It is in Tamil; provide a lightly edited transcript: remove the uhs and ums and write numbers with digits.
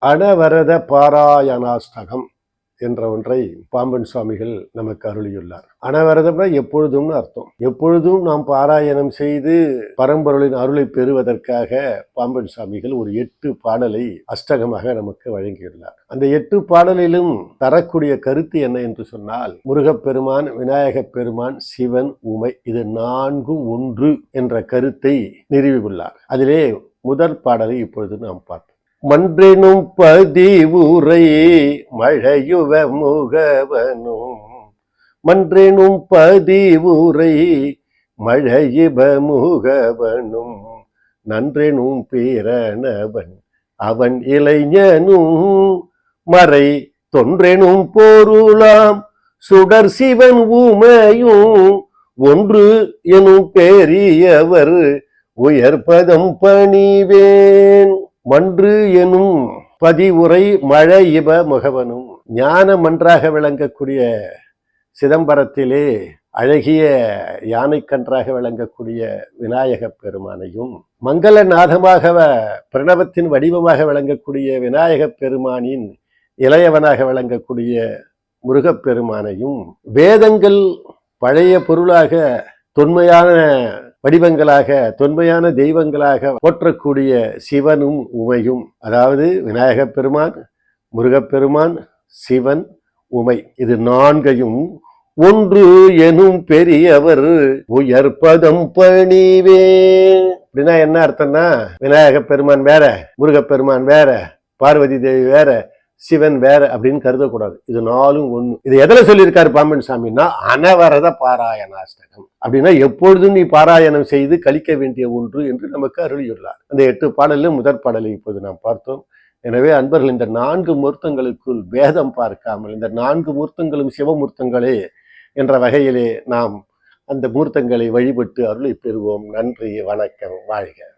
அனவரத பாராயணாஷ்டகம் என்ற ஒன்றை பாம்பன் சுவாமிகள் நமக்கு அருளியுள்ளார். அனவரதம்னா எப்பொழுதும்னு அர்த்தம். எப்பொழுதும் நாம் பாராயணம் செய்து பரம்பொருளின் அருளை பெறுவதற்காக பாம்பன் சுவாமிகள் ஒரு 8 பாடலை அஷ்டகமாக நமக்கு வழங்கியுள்ளார். அந்த 8 பாடலிலும் தரக்கூடிய கருத்து என்ன என்று சொன்னால், முருகப்பெருமான், விநாயகப் பெருமான், சிவன், உமை இது 4ம் ஒன்று என்ற கருத்தை நிறுவியுள்ளார். அதிலே முதல் பாடலை இப்பொழுது நாம் பார்ப்போம். மன்றெனும் பதிவுரை மழையுவ முகவனும், மன்றெனும் பதிவுரை மழையுவ முகவனும், நன்றெனும் பேரணவன் அவன் இளைஞனும், மறை தொன்றெனும் பொருளாம் சுடர் சிவன் உமையும், ஒன்று எனும் பெரியவர் உயர்பதம் பணிவேன். மன்று எனும் பதிவுரை மழை இப முகவனும், ஞான மன்றாக விளங்கக்கூடிய சிதம்பரத்திலே அழகிய யானை கன்றாக விளங்கக்கூடிய விநாயகப் பெருமானையும், மங்களநாதமாக பிரணவத்தின் வடிவமாக விளங்கக்கூடிய விநாயகப் பெருமானின் இளையவனாக விளங்கக்கூடிய முருகப்பெருமானையும், வேதங்கள் பழைய பொருளாக தொன்மையான வடிவங்களாக தொன்மையான தெய்வங்களாக போற்றக்கூடிய சிவனும் உமையும், அதாவது விநாயகப் பெருமான், முருகப்பெருமான், சிவன், உமை இது 4ஐயும் ஒன்று எனும் பெரியவர் உயர்பதம் பணிவே. அப்படின்னா என்ன அர்த்தம்னா, விநாயகப் பெருமான் வேற, முருகப்பெருமான் வேற, பார்வதி தேவி வேற, சிவன் வேற அப்படின்னு கருதக்கூடாது. இது 4ம் ஒண்ணு. இது எதில் சொல்லியிருக்காரு பாம்பன் சாமின்னா, அனவரத பாராயணாஷ்டகம் அப்படின்னா எப்பொழுதும் நீ பாராயணம் செய்து கழிக்க வேண்டிய ஒன்று என்று நமக்கு அருளியுள்ளார். அந்த 8 பாடலில் முதற் பாடலை இப்போது நாம் பார்த்தோம். எனவே அன்பர்கள், இந்த 4 மூர்த்தங்களுக்குள் பேதம் பார்க்காமல், இந்த 4 மூர்த்தங்களும் சிவமூர்த்தங்களே என்ற வகையிலே நாம் அந்த மூர்த்தங்களை வழிபட்டு அருளை பெறுவோம். நன்றி, வணக்கம், வாழ்க.